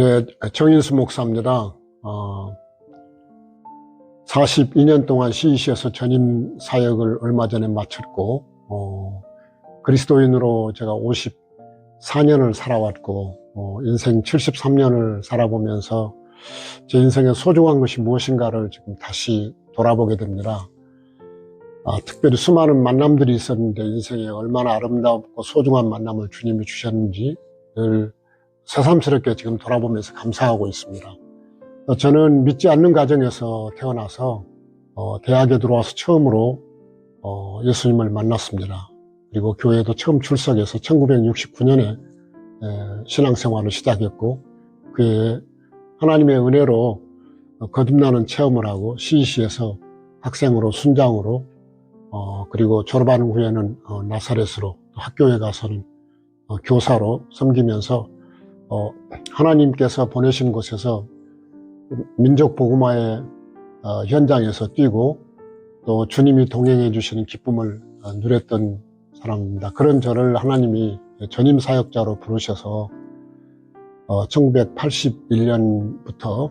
네, 정인수 목사입니다. 42년 동안 CEC에서 전임 사역을 얼마 전에 마쳤고, 그리스도인으로 제가 54년을 살아왔고, 인생 73년을 살아보면서 제 인생의 소중한 것이 무엇인가를 지금 다시 돌아보게 됩니다. 특별히 수많은 만남들이 있었는데 인생에 얼마나 아름답고 소중한 만남을 주님이 주셨는지를 새삼스럽게 지금 돌아보면서 감사하고 있습니다. 저는 믿지 않는 가정에서 태어나서 대학에 들어와서 처음으로 예수님을 만났습니다. 그리고 교회도 처음 출석해서 1969년에 신앙생활을 시작했고, 그에 하나님의 은혜로 거듭나는 체험을 하고 CEC에서 학생으로 순장으로 그리고 졸업한 후에는 나사렛으로 학교에 가서는 교사로 섬기면서 하나님께서 보내신 곳에서 민족 복음화의 현장에서 뛰고 또 주님이 동행해 주시는 기쁨을 누렸던 사람입니다. 그런 저를 하나님이 전임 사역자로 부르셔서 1981년부터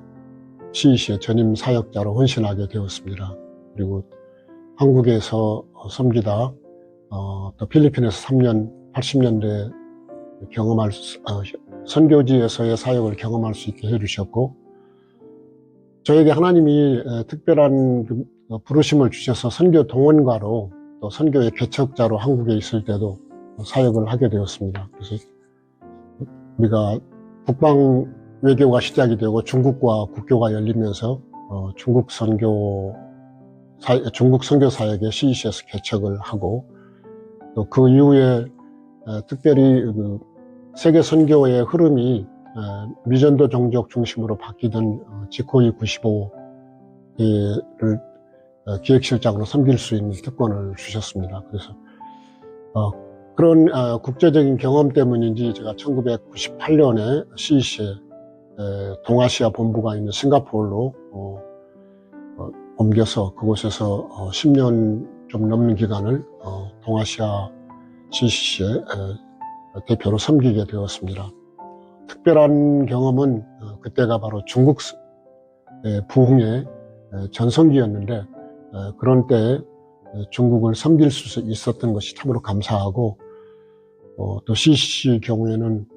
CEC의 전임 사역자로 헌신하게 되었습니다. 그리고 한국에서 섬기다 또 필리핀에서 3년 80년대 선교지에서의 사역을 경험할 수 있게 해주셨고, 저에게 하나님이 특별한 부르심을 주셔서 선교 동원가로 또 선교의 개척자로 한국에 있을 때도 사역을 하게 되었습니다. 그래서 우리가 북방 외교가 시작이 되고 중국과 국교가 열리면서 중국 선교 사역의 CEC에서 개척을 하고, 또 그 이후에 특별히 세계 선교의 흐름이 미전도 종족 중심으로 바뀌던 지코이 95를 기획실장으로 섬길 수 있는 특권을 주셨습니다. 그래서 그런 국제적인 경험 때문인지 제가 1998년에 CEC의 동아시아 본부가 있는 싱가포르로 옮겨서 그곳에서 10년 좀 넘는 기간을 동아시아 CEC의 대표로 섬기게 되었습니다. 특별한 경험은 그때가 바로 중국 부흥의 전성기였는데, 그런 때에 중국을 섬길 수 있었던 것이 참으로 감사하고, 또 CEC 경우에는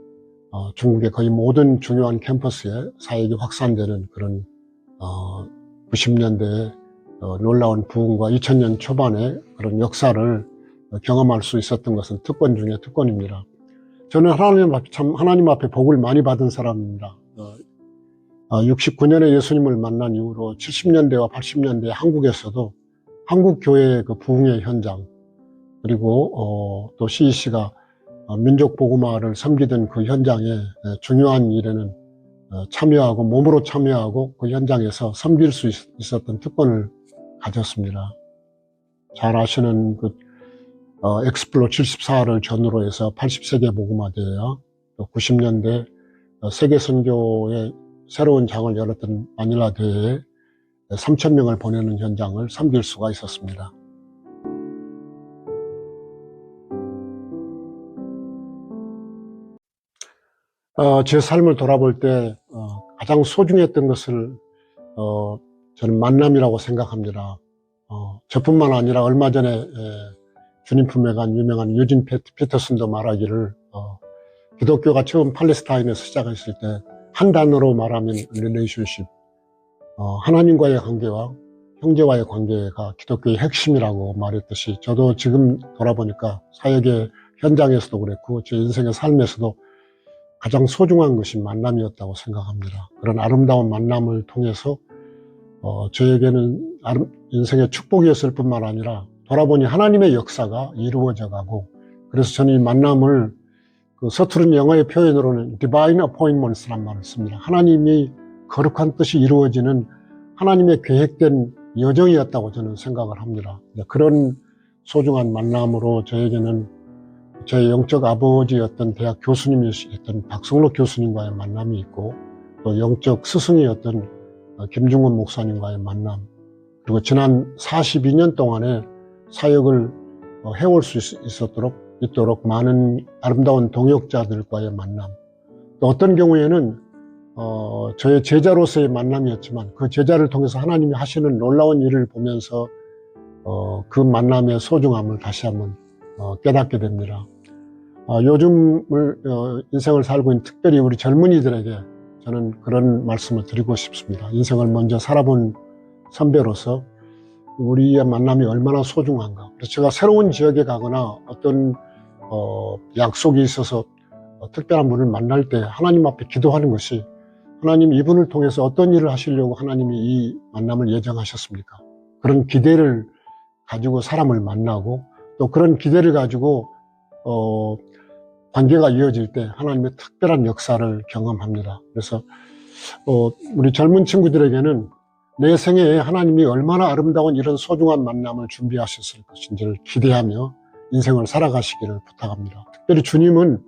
중국의 거의 모든 중요한 캠퍼스에 사역이 확산되는 그런 90년대의 놀라운 부흥과 2000년 초반의 그런 역사를 경험할 수 있었던 것은 특권 중에 특권입니다. 저는 하나님 앞에 복을 많이 받은 사람입니다. 69년에 예수님을 만난 이후로 70년대와 80년대 한국에서도 한국 교회의 그 부흥의 현장, 그리고 또 CEC가 민족 복음화를 섬기던 그 현장에 중요한 일에는 참여하고 몸으로 참여하고 그 현장에서 섬길 수 있었던 특권을 가졌습니다. 잘 아시는 그 엑스플로 74를 전후로 해서 80세계 복음화대회와 또 90년대 세계 선교의 새로운 장을 열었던 마닐라 대회에 3,000명을 보내는 현장을 섬길 수가 있었습니다. 제 삶을 돌아볼 때 가장 소중했던 것을 저는 만남이라고 생각합니다. 저뿐만 아니라 얼마 전에 주님 품에 간 유명한 유진 피터슨도 말하기를 기독교가 처음 팔레스타인에서 시작했을 때 한 단어로 말하면 relationship, 하나님과의 관계와 형제와의 관계가 기독교의 핵심이라고 말했듯이, 저도 지금 돌아보니까 사역의 현장에서도 그랬고 제 인생의 삶에서도 가장 소중한 것이 만남이었다고 생각합니다. 그런 아름다운 만남을 통해서 저에게는 인생의 축복이었을 뿐만 아니라 돌아보니 하나님의 역사가 이루어져 가고, 그래서 저는 이 만남을 서투른 영어의 표현으로는 Divine Appointments란 말을 씁니다. 하나님이 거룩한 뜻이 이루어지는 하나님의 계획된 여정이었다고 저는 생각을 합니다. 그런 소중한 만남으로 저에게는 제 영적 아버지였던 대학 교수님이었던 박성록 교수님과의 만남이 있고, 또 영적 스승이었던 김중원 목사님과의 만남, 그리고 지난 42년 동안의 사역을 해올 수 있도록 많은 아름다운 동역자들과의 만남, 또 어떤 경우에는 저의 제자로서의 만남이었지만 그 제자를 통해서 하나님이 하시는 놀라운 일을 보면서 그 만남의 소중함을 다시 한번 깨닫게 됩니다. 요즘을 인생을 살고 있는 특별히 우리 젊은이들에게 저는 그런 말씀을 드리고 싶습니다. 인생을 먼저 살아본 선배로서 우리의 만남이 얼마나 소중한가. 그래서 제가 새로운 지역에 가거나 어떤 약속이 있어서 특별한 분을 만날 때 하나님 앞에 기도하는 것이, 하나님 이분을 통해서 어떤 일을 하시려고 하나님이 이 만남을 예정하셨습니까? 그런 기대를 가지고 사람을 만나고, 또 그런 기대를 가지고 관계가 이어질 때 하나님의 특별한 역사를 경험합니다. 그래서 우리 젊은 친구들에게는 내 생애에 하나님이 얼마나 아름다운 이런 소중한 만남을 준비하셨을 것인지를 기대하며 인생을 살아가시기를 부탁합니다. 특별히 주님은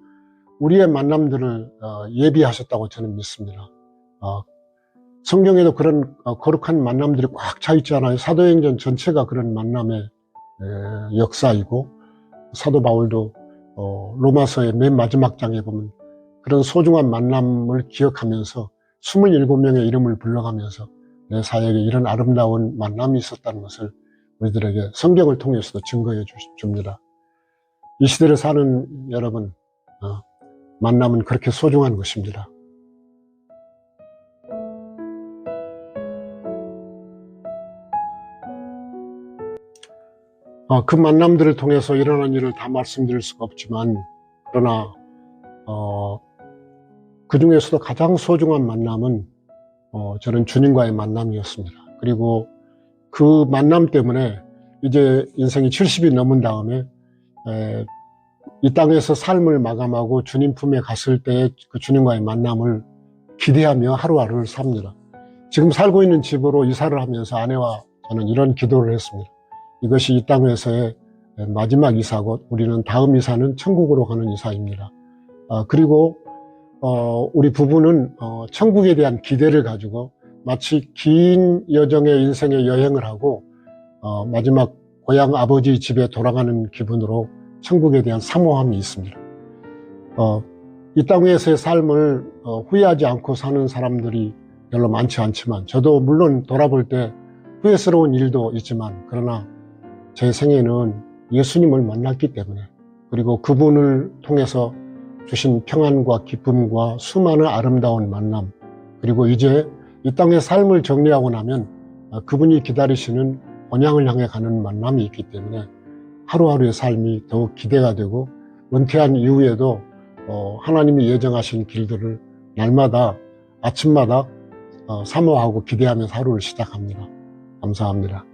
우리의 만남들을 예비하셨다고 저는 믿습니다. 성경에도 그런 거룩한 만남들이 꽉 차 있지 않아요? 사도행전 전체가 그런 만남의 역사이고, 사도 바울도 로마서의 맨 마지막 장에 보면 그런 소중한 만남을 기억하면서 27명의 이름을 불러가면서 내 사역에 이런 아름다운 만남이 있었다는 것을 우리들에게 성경을 통해서도 증거해 줍니다. 이 시대를 사는 여러분, 만남은 그렇게 소중한 것입니다. 그 만남들을 통해서 일어난 일을 다 말씀드릴 수가 없지만, 그러나 그 중에서도 가장 소중한 만남은 저는 주님과의 만남이었습니다. 그리고 그 만남 때문에 이제 인생이 70이 넘은 다음에 이 땅에서 삶을 마감하고 주님 품에 갔을 때의 그 주님과의 만남을 기대하며 하루하루를 삽니다. 지금 살고 있는 집으로 이사를 하면서 아내와 저는 이런 기도를 했습니다. 이것이 이 땅에서의 마지막 이사고 우리는 다음 이사는 천국으로 가는 이사입니다. 그리고 우리 부부는 천국에 대한 기대를 가지고 마치 긴 여정의 인생의 여행을 하고 마지막 고향 아버지 집에 돌아가는 기분으로 천국에 대한 사모함이 있습니다. 이 땅에서의 삶을 후회하지 않고 사는 사람들이 별로 많지 않지만, 저도 물론 돌아볼 때 후회스러운 일도 있지만, 그러나 제 생애는 예수님을 만났기 때문에, 그리고 그분을 통해서 주신 평안과 기쁨과 수많은 아름다운 만남, 그리고 이제 이 땅의 삶을 정리하고 나면 그분이 기다리시는 본향을 향해 가는 만남이 있기 때문에 하루하루의 삶이 더욱 기대가 되고, 은퇴한 이후에도 하나님이 예정하신 길들을 날마다 아침마다 사모하고 기대하면서 하루를 시작합니다. 감사합니다.